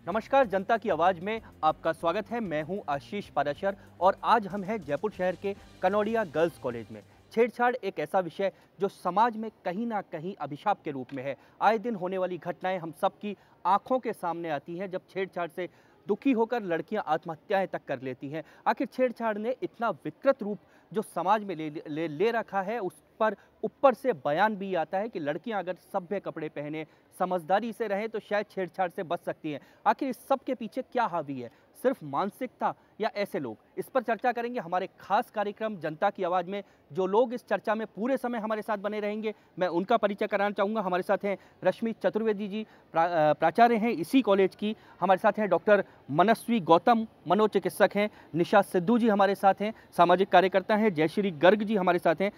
नमस्कार, जनता की आवाज़ में आपका स्वागत है। मैं हूं आशीष पाराशर और आज हम हैं जयपुर शहर के कनौड़िया गर्ल्स कॉलेज में। छेड़छाड़ एक ऐसा विषय जो समाज में कहीं ना कहीं अभिशाप के रूप में है। आए दिन होने वाली घटनाएं हम सबकी आंखों के सामने आती हैं, जब छेड़छाड़ से दुखी होकर लड़कियां आत्महत्याएं तक कर लेती हैं। आखिर छेड़छाड़ ने इतना विकृत रूप जो समाज में ले रखा है, उस पर ऊपर से बयान भी आता है कि लड़कियां अगर सभ्य कपड़े पहने, समझदारी से रहें तो शायद छेड़छाड़ से बच सकती हैं। आखिर इस सब के पीछे क्या हावी है? सिर्फ मानसिकता या ऐसे लोग? इस पर चर्चा करेंगे हमारे खास कार्यक्रम जनता की आवाज़ में। जो लोग इस चर्चा में पूरे समय हमारे साथ बने रहेंगे, मैं उनका परिचय कराना चाहूँगा। हमारे साथ हैं रश्मि चतुर्वेदी जी, प्राचार्य हैं इसी कॉलेज की। हमारे साथ हैं डॉक्टर मनस्वी गौतम, मनोचिकित्सक हैं। निशा सिद्धू जी हमारे साथ हैं, सामाजिक कार्यकर्ता हैं। जयश्री गर्ग जी हमारे साथ हैं,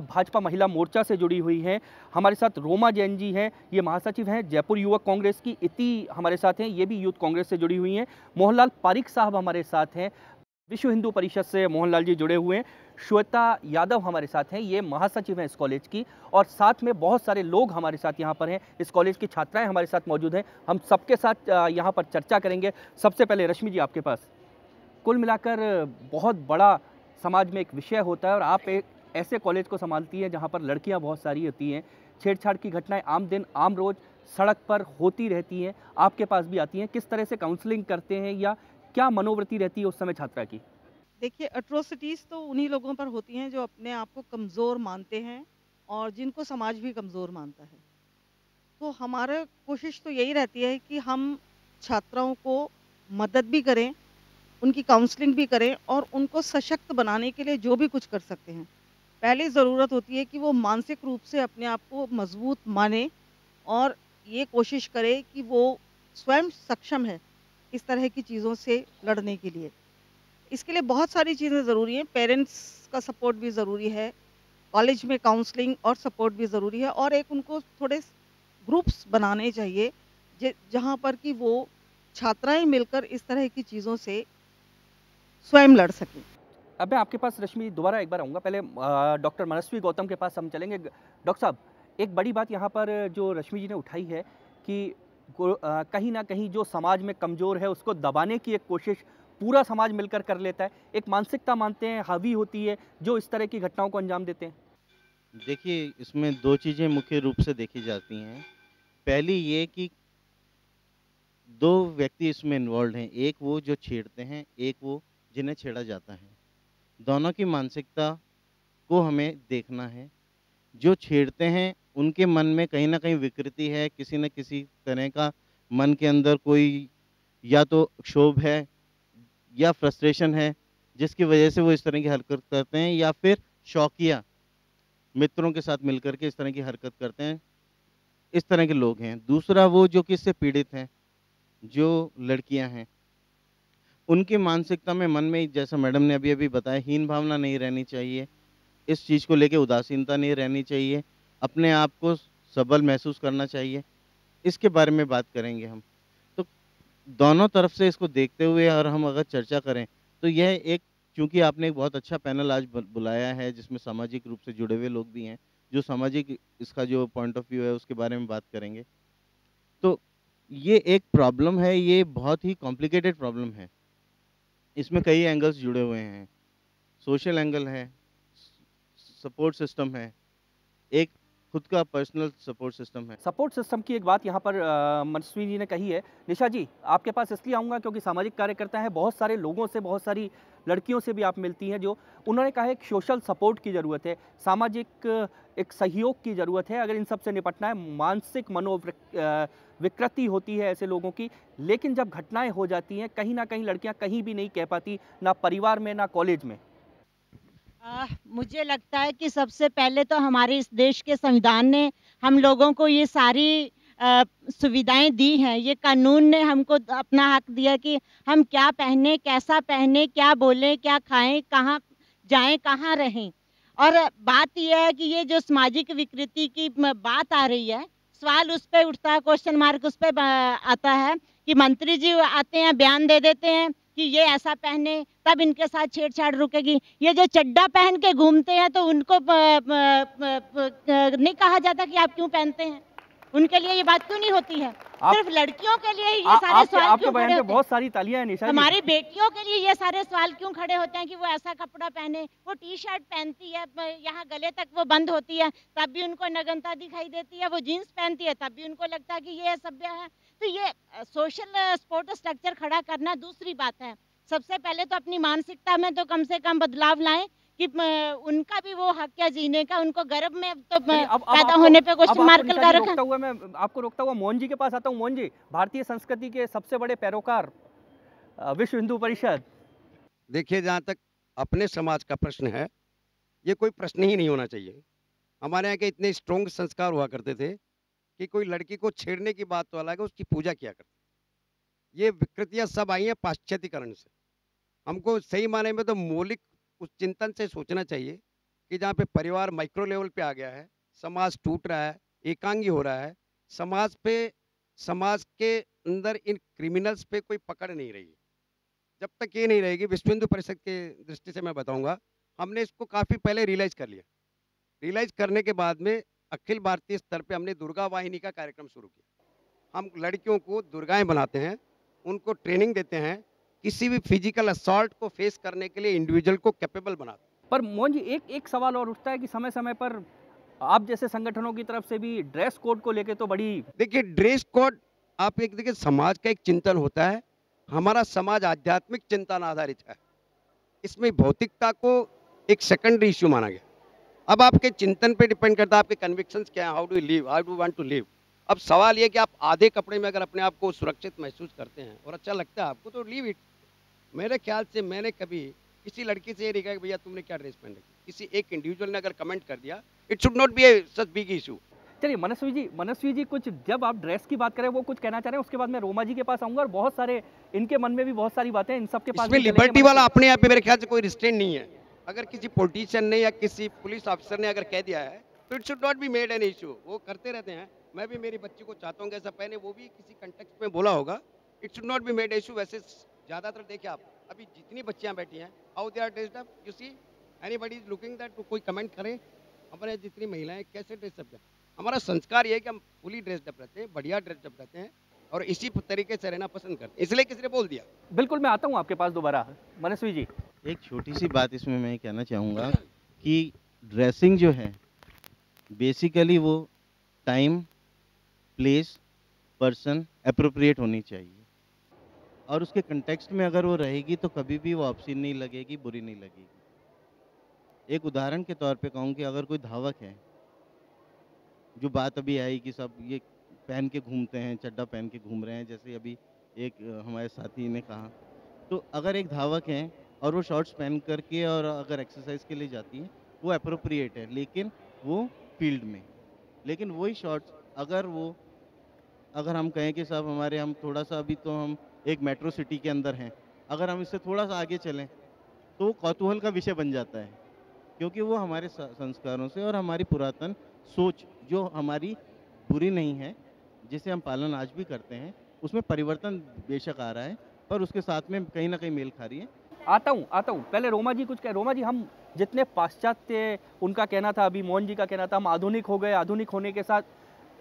भाजपा महिला मोर्चा से जुड़ी हुई हैं। हमारे साथ रोमा जैन जी हैं, ये महासचिव हैं जयपुर युवक कांग्रेस की। इति हमारे साथ हैं, ये भी यूथ कांग्रेस से जुड़ी हुई हैं। मोहनलाल पारिक साहब हमारे साथ हैं, विश्व हिंदू परिषद से मोहनलाल जी जुड़े हुए हैं। श्वेता यादव हमारे साथ हैं, ये महासचिव हैं इस कॉलेज की। और साथ में बहुत सारे लोग हमारे साथ यहाँ पर हैं, इस कॉलेज की छात्राएं हमारे साथ मौजूद हैं। हम सबके साथ यहाँ पर चर्चा करेंगे। सबसे पहले रश्मि जी, आपके पास कुल मिलाकर बहुत बड़ा समाज में एक विषय होता है और आप एक ऐसे कॉलेज को संभालती हैं जहाँ पर लड़कियाँ बहुत सारी होती हैं। छेड़छाड़ की घटनाएं आम दिन आम रोज सड़क पर होती रहती हैं, आपके पास भी आती हैं। किस तरह से काउंसलिंग करते हैं या क्या मनोवृत्ति रहती है उस समय छात्रा की? देखिए, एट्रोसिटीज़ तो उन्हीं लोगों पर होती हैं जो अपने आप को कमज़ोर मानते हैं और जिनको समाज भी कमज़ोर मानता है। तो हमारा कोशिश तो यही रहती है कि हम छात्राओं को मदद भी करें, उनकी काउंसलिंग भी करें और उनको सशक्त बनाने के लिए जो भी कुछ कर सकते हैं। पहली ज़रूरत होती है कि वो मानसिक रूप से अपने आप को मज़बूत माने और ये कोशिश करे कि वो स्वयं सक्षम है इस तरह की चीज़ों से लड़ने के लिए। इसके लिए बहुत सारी चीज़ें ज़रूरी हैं, पेरेंट्स का सपोर्ट भी ज़रूरी है, कॉलेज में काउंसलिंग और सपोर्ट भी ज़रूरी है और एक उनको थोड़े ग्रुप्स बनाने चाहिए जहाँ पर कि वो छात्राएं मिलकर इस तरह की चीज़ों से स्वयं लड़ सकें। अब मैं आपके पास रश्मि दोबारा एक बार आऊँगा। पहले डॉक्टर मनस्वी गौतम के पास हम चलेंगे। डॉक्टर साहब, एक बड़ी बात यहाँ पर जो रश्मि जी ने उठाई है कि कहीं न कहीं जो समाज में कमज़ोर है उसको दबाने की एक कोशिश पूरा समाज मिलकर कर लेता है। एक मानसिकता मानते हैं हावी होती है जो इस तरह की घटनाओं को अंजाम देते हैं। देखिए, इसमें 2 चीज़ें मुख्य रूप से देखी जाती हैं। पहली ये कि 2 व्यक्ति इसमें इन्वॉल्वड हैं, एक वो जो छेड़ते हैं, एक वो जिन्हें छेड़ा जाता है। दोनों की मानसिकता को हमें देखना है। जो छेड़ते हैं, उनके मन में कहीं न कहीं विकृति है, किसी न किसी तरह का मन के अंदर कोई या तो क्षोभ है या फ्रस्ट्रेशन है, जिसकी वजह से वो इस तरह की हरकत करते हैं या फिर शौकिया मित्रों के साथ मिलकर के इस तरह की हरकत करते हैं, इस तरह के लोग हैं। दूसरा वो जो कि इससे पीड़ित हैं, जो लड़कियां हैं, उनकी मानसिकता में मन में जैसा मैडम ने अभी-अभी बताया हीन भावना नहीं रहनी चाहिए, इस चीज़ को लेके उदासीनता नहीं रहनी चाहिए, अपने आप को सबल महसूस करना चाहिए, इसके बारे में बात करेंगे हम। तो दोनों तरफ से इसको देखते हुए और हम अगर चर्चा करें, तो यह एक चूँकि आपने एक बहुत अच्छा पैनल आज बुलाया है जिसमें सामाजिक रूप से जुड़े हुए लोग भी हैं, जो सामाजिक इसका जो पॉइंट ऑफ व्यू है उसके बारे में बात करेंगे। तो ये एक प्रॉब्लम है, ये बहुत ही कॉम्प्लिकेटेड प्रॉब्लम है। इसमें कई एंगल्स जुड़े हुए हैं, सोशल एंगल है, सपोर्ट सिस्टम है, एक खुद का पर्सनल सपोर्ट सिस्टम है। सपोर्ट सिस्टम की एक बात यहाँ पर मनस्वी जी ने कही है। निशा जी, आपके पास इसलिए आऊँगा क्योंकि सामाजिक कार्यकर्ता हैं, बहुत सारे लोगों से, बहुत सारी लड़कियों से भी आप मिलती हैं, जो उन्होंने कहा है एक सोशल सपोर्ट की ज़रूरत है, सामाजिक एक सहयोग की ज़रूरत है अगर इन सब से निपटना है। मानसिक विकृति होती है ऐसे लोगों की, लेकिन जब घटनाएं हो जाती हैं, कहीं ना कहीं लड़कियां कहीं भी नहीं कह पाती, ना परिवार में ना कॉलेज में। मुझे लगता है कि सबसे पहले तो हमारे इस देश के संविधान ने हम लोगों को ये सारी सुविधाएं दी हैं। ये कानून ने हमको अपना हक दिया कि हम क्या पहने, कैसा पहने, क्या बोलें, क्या खाएं, कहाँ जाएं, कहाँ रहें। और बात यह है कि ये जो सामाजिक विकृति की बात आ रही है, सवाल उस पे उठता है, क्वेश्चन मार्क उस पे आता है कि मंत्री जी आते हैं, बयान दे देते हैं कि ये ऐसा पहने तब इनके साथ छेड़छाड़ रुकेगी। ये जो चड्डा पहन के घूमते हैं तो उनको नहीं कहा जाता कि आप क्यों पहनते हैं, उनके लिए ये बात क्यों नहीं होती है। सिर्फ लड़कियों के लिए ही ये सारे आपके सवाल आपके क्यों बयान खड़े पे होते हैं? बहुत सारी तालियां हैं निशा जी। हमारी बेटियों के लिए ये सारे सवाल क्यों खड़े होते हैं कि वो ऐसा कपड़ा पहने, वो टी शर्ट पहनती है यहाँ गले तक वो बंद होती है तब भी उनको नग्नता दिखाई देती है, वो जीन्स पहनती है तब भी उनको लगता है कि ये सभ्य है। तो ये सोशल सपोर्ट स्ट्रक्चर खड़ा करना दूसरी बात है। सबसे पहले तो अपनी मानसिकता में तो कम से कम बदलाव लाएं कि उनका भी वो हक है जीने का, उनको गर्भ में तो पैदा होने पे क्वेश्चन मार्क लगा रखा है। मैं आपको रोकता हुआ मोहन जी के पास आता हूँ। मोहन जी, भारतीय संस्कृति के सबसे बड़े पैरोकार विश्व हिंदू परिषद। देखिए, जहाँ तक अपने समाज का प्रश्न है, ये कोई प्रश्न ही नहीं होना चाहिए। हमारे यहाँ के इतने स्ट्रॉन्ग संस्कार हुआ करते थे कि कोई लड़की को छेड़ने की बात तो अलग है, उसकी पूजा किया करते। ये विकृतियाँ सब आई हैं पाश्चात्यकरण से। हमको सही माने में तो मौलिक उस चिंतन से सोचना चाहिए कि जहाँ पे परिवार माइक्रो लेवल पे आ गया है, समाज टूट रहा है, एकांगी हो रहा है, समाज के अंदर इन क्रिमिनल्स पे कोई पकड़ नहीं रही है। जब तक ये नहीं रहेगी, विश्व हिंदू परिषद के दृष्टि से मैं बताऊंगा, हमने इसको काफ़ी पहले रियलाइज कर लिया। रियलाइज करने के बाद में अखिल भारतीय स्तर पे हमने दुर्गा वाहिनी का कार्यक्रम शुरू किया। हम लड़कियों को दुर्गाएं बनाते हैं, उनको ट्रेनिंग देते हैं, किसी भी फिजिकल असॉल्ट को फेस करने के लिए इंडिविजुअल को कैपेबल बनाते हैं। पर मोहन जी, एक सवाल और उठता है कि समय समय पर आप जैसे संगठनों की तरफ से भी ड्रेस कोड को लेके तो बड़ी, देखिए ड्रेस कोड, आप एक देखिए समाज का एक चिंतन होता है। हमारा समाज आध्यात्मिक चिंतन आधारित है, इसमें भौतिकता को एक सेकेंडरी इश्यू माना गया। अब आपके चिंतन पे डिपेंड करता है आपके कन्विक्शंस क्या है, how do live, how do want to live. अब सवाल ये कि आप आधे कपड़े में अगर अपने आप को सुरक्षित महसूस करते हैं और अच्छा लगता है आपको, तो लीव इट। मेरे ख्याल से मैंने कभी किसी लड़की से ये नहीं कहा कि भैया तुमने क्या ड्रेस पहन रखी। किसी एक इंडिविजुअल ने अगर कमेंट कर दिया, it should not B A such big issue. चलिए मनस्वी जी कुछ, जब आप ड्रेस की बात करें वो कुछ कहना चाह रहे हैं, उसके बाद मैं रोमा जी के पास आऊंगा और बहुत सारे इनके मन में भी बहुत सारी बातें इन सब के पास इसमें भी चलेंगे। लिबर्टी वाला अपने आप पे मेरे ख्याल से कोई रिस्ट्रेंट नहीं है। अगर किसी पॉलिटिशियन ने या किसी पुलिस ऑफिसर ने अगर कह दिया है तो it should not be made an issue. वो करते रहते हैं, मैं भी मेरी बच्ची को चाहता हूँ कि ऐसा पहने, वो भी किसी कंटेक्स्ट में बोला होगा। It should not be made issue. वैसे ज़्यादातर देखिए आप अभी जितनी बच्चियाँ बैठी हैं, how they are dressed up, you see anybody is looking that, कोई कमेंट करे हमारे जितनी महिलाएं कैसे ड्रेसअप है। हमारा संस्कार ये है कि हम फुली ड्रेस्ड रहते हैं, बढ़िया ड्रेस्ड रहते हैं और इसी तरीके से रहना पसंद करते हैं, इसलिए किसी ने बोल दिया। बिल्कुल, मैं आता हूँ आपके पास दोबारा। मनस्वी जी, एक छोटी सी बात इसमें मैं कहना चाहूँगा कि ड्रेसिंग जो है बेसिकली वो टाइम, प्लेस, पर्सन एप्रोप्रिएट होनी चाहिए और उसके कंटेक्स्ट में अगर वो रहेगी तो कभी भी वो ऑब्सीन नहीं लगेगी, बुरी नहीं लगेगी। एक उदाहरण के तौर पे कहूँ कि अगर कोई धावक है, जो बात अभी आई कि सब ये पहन के घूमते हैं, चड्डा पहन के घूम रहे हैं, जैसे अभी एक हमारे साथी ने कहा, तो अगर एक धावक है और वो शॉर्ट्स पहन करके और अगर एक्सरसाइज के लिए जाती है, वो अप्रोप्रिएट है, लेकिन वो फील्ड में। लेकिन वही शॉर्ट्स अगर हम कहें कि साहब हम थोड़ा सा, अभी तो हम एक मेट्रो सिटी के अंदर हैं, अगर हम इससे थोड़ा सा आगे चलें तो वो कौतूहल का विषय बन जाता है, क्योंकि वो हमारे संस्कारों से और हमारी पुरातन सोच जो हमारी बुरी नहीं है, जिसे हम पालन आज भी करते हैं, उसमें परिवर्तन बेशक आ रहा है, पर उसके साथ में कहीं ना कहीं मेल खा रही है। आता हूँ। पहले रोमा जी कुछ कह। रोमा जी, हम जितने पाश्चात्य, उनका कहना था, अभी मोहन जी का कहना था, हम आधुनिक हो गए, आधुनिक होने के साथ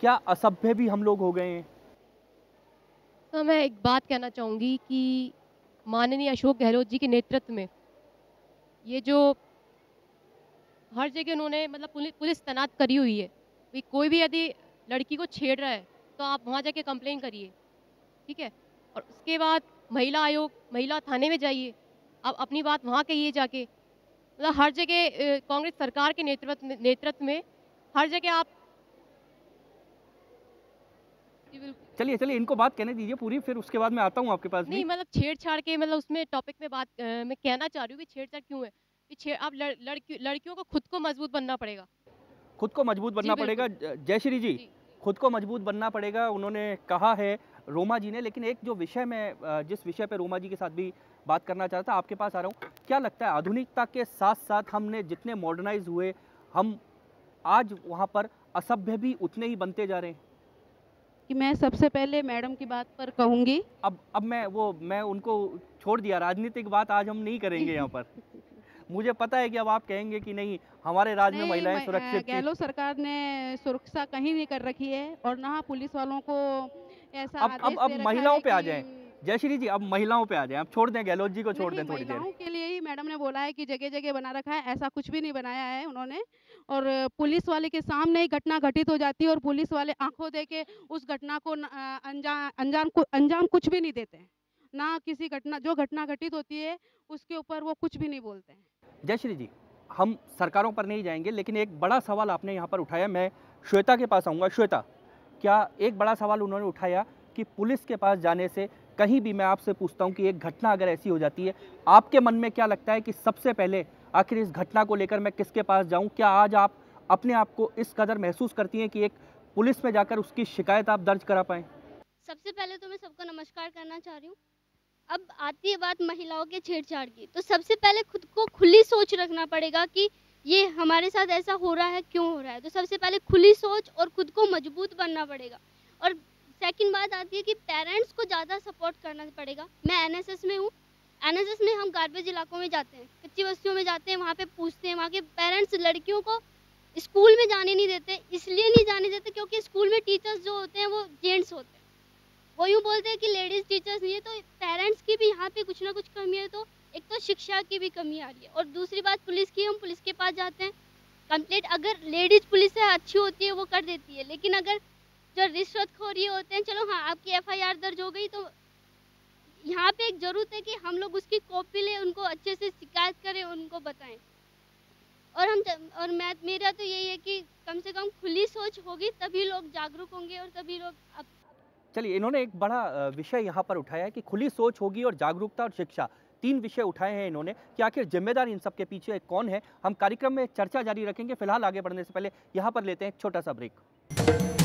क्या असभ्य भी हम लोग हो गए हैं? तो मैं एक बात कहना चाहूँगी कि माननीय अशोक गहलोत जी के नेतृत्व में ये जो हर जगह उन्होंने मतलब पुलिस तैनात करी हुई है, कि कोई भी यदि लड़की को छेड़ रहा है तो आप वहाँ जाके कंप्लेन करिए, ठीक है। और उसके बाद महिला आयोग, महिला थाने में जाइए, आप अपनी बात वहाँ कहिए जाके। मतलब हर जगह कांग्रेस सरकार के नेतृत्व में हर जगह आप। चलिए इनको बात कहने दीजिए पूरी, फिर उसके बाद मैं आता हूँ आपके पास। नहीं, मतलब छेड़छाड़ के, मतलब उसमें टॉपिक में बात मैं कहना चाह रही हूँ कि छेड़छाड़ क्यों है कि आप लड़कियों को खुद को मजबूत बनना पड़ेगा। खुद को मजबूत बनना पड़ेगा। जयश्री जी, खुद को मजबूत बनना पड़ेगा, उन्होंने कहा है रोमा जी ने। लेकिन एक जो विषय में, जिस विषय पे रोमा जी के साथ भी बात करना चाहता, आपके पास आ रहा हूँ। क्या लगता है आधुनिकता के साथ साथ हमने जितने मॉडर्नाइज हुए, हम आज वहाँ पर असभ्य भी उतने ही बनते जा रहे हैं? कि मैं सबसे पहले मैडम की बात पर कहूँगी। अब मैं उनको छोड़ दिया, राजनीतिक बात आज हम नहीं करेंगे यहाँ पर। मुझे पता है कि अब आप कहेंगे कि नहीं, हमारे राज्य में महिलाएं सुरक्षित। गहलोत सरकार ने सुरक्षा कहीं नहीं कर रखी है और ना पुलिस वालों को ऐसा अब आदेश अब दे रखा महिलाओं है पे आ कि जाएं। जयश्री जी, अब महिलाओं पे आ जाएं, अब छोड़ दें गहलोत जी को, छोड़ नहीं, दें थोड़ी देर। महिलाओं के लिए ही मैडम ने बोला है कि जगह-जगह बना रखा है, ऐसा कुछ भी नहीं बनाया है उन्होंने। और पुलिस वाले के सामने ही घटना घटित हो जाती है और पुलिस वाले आँखों देखे उस घटना को अंजाम कुछ भी नहीं देते हैं। ना किसी घटना जो घटना घटित होती है, उसके ऊपर वो कुछ भी नहीं बोलते हैं। जयश्री जी, हम सरकारों पर नहीं जाएंगे, लेकिन एक बड़ा सवाल आपने यहाँ पर उठाया। मैं श्वेता के पास आऊँगा। श्वेता, क्या एक बड़ा सवाल उन्होंने उठाया कि पुलिस के पास जाने से, कहीं भी मैं आपसे पूछता हूँ कि एक घटना अगर ऐसी हो जाती है, आपके मन में क्या लगता है कि सबसे पहले आखिर इस घटना को लेकर मैं किसके पास जाऊँ? क्या आज आप अपने आप को इस कदर महसूस करती हैं कि एक पुलिस में जाकर उसकी शिकायत आप दर्ज करा पाएँ? सबसे पहले तो मैं सबको नमस्कार करना चाह रही हूँ। अब आती है बात महिलाओं के छेड़छाड़ की, तो सबसे पहले खुद को खुली सोच रखना पड़ेगा कि ये हमारे साथ ऐसा हो रहा है, क्यों हो रहा है। तो सबसे पहले खुली सोच और खुद को मजबूत बनना पड़ेगा। और सेकंड बात आती है कि पेरेंट्स को ज़्यादा सपोर्ट करना पड़ेगा। मैं एनएसएस में हूँ। एनएसएस में हम गार्बेज इलाकों में जाते हैं, कच्ची बस्तियों में जाते हैं, वहाँ पे पूछते हैं। वहाँ के पेरेंट्स लड़कियों को स्कूल में जाने नहीं देते। इसलिए नहीं जाने देते क्योंकि स्कूल में टीचर्स जो होते हैं वो जेंट्स होते हैं। वो यूँ बोलते हैं कि लेडीज़ टीचर्स नहीं है। तो पेरेंट्स की भी यहाँ पे कुछ ना कुछ कमी है। तो एक तो शिक्षा की भी कमी आ रही है। और दूसरी बात पुलिस की, हम पुलिस के पास जाते हैं, कंप्लेंट अगर लेडीज़ पुलिस है अच्छी होती है, वो कर देती है। लेकिन अगर जो रिश्वतखोरी होते हैं, चलो हाँ आपकी एफआईआर दर्ज हो गई, तो यहाँ पे एक ज़रूरत है कि हम लोग उसकी कॉपी लें, उनको अच्छे से शिकायत करें, उनको बताएं। और मेरा तो यही है कि कम से कम खुली सोच होगी तभी लोग जागरूक होंगे और तभी लोग चलिए, इन्होंने एक बड़ा विषय यहाँ पर उठाया है कि खुली सोच होगी और जागरूकता और शिक्षा, 3 विषय उठाए हैं इन्होंने कि आखिर जिम्मेदार इन सब के पीछे कौन है। हम कार्यक्रम में चर्चा जारी रखेंगे। फिलहाल आगे बढ़ने से पहले यहाँ पर लेते हैं एक छोटा सा ब्रेक।